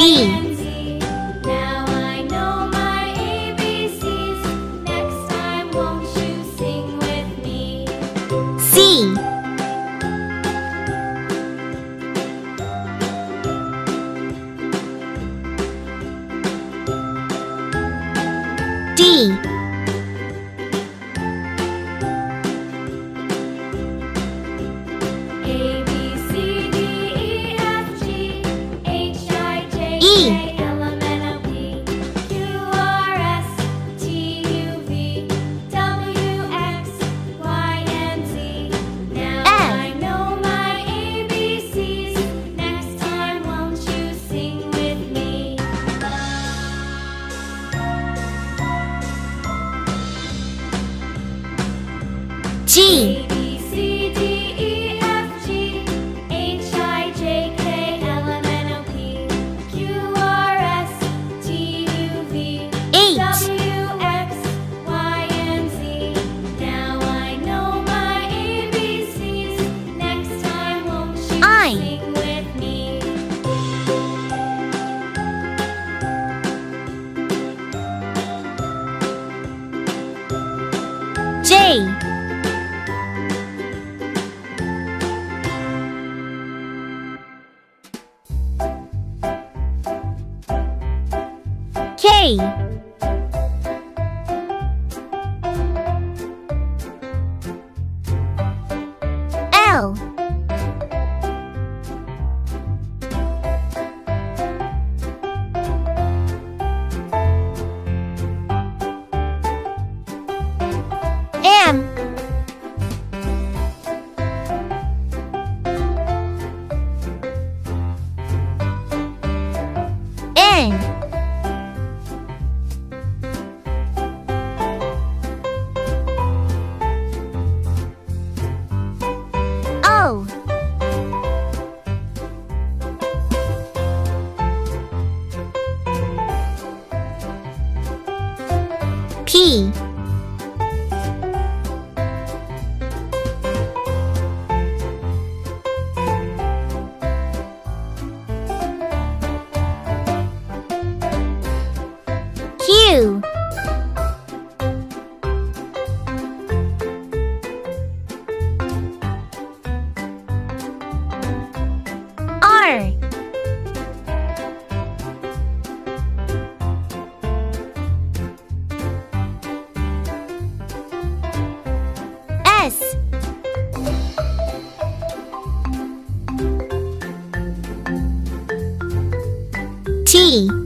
and Z. Now I know my ABCs. Next time won't you sing with me? C. D. A, B, C, D, E, F, G, H, I, J, E. K, L, M, N, O, P, Q, R, S, T, U, V, W, X, Y, and Z. Now F. I know my ABCs. Next time won't you sing with me? G. A, B, C, D, E, F, G, H, I, J, K, L, M, N, O, P, Q, R, S, T, U, V, H. W, X, Y, and Z. Now I know my ABCs. Next time won't you I. sing with me? J. K. L. M. N. O. P. Q. R. S. T.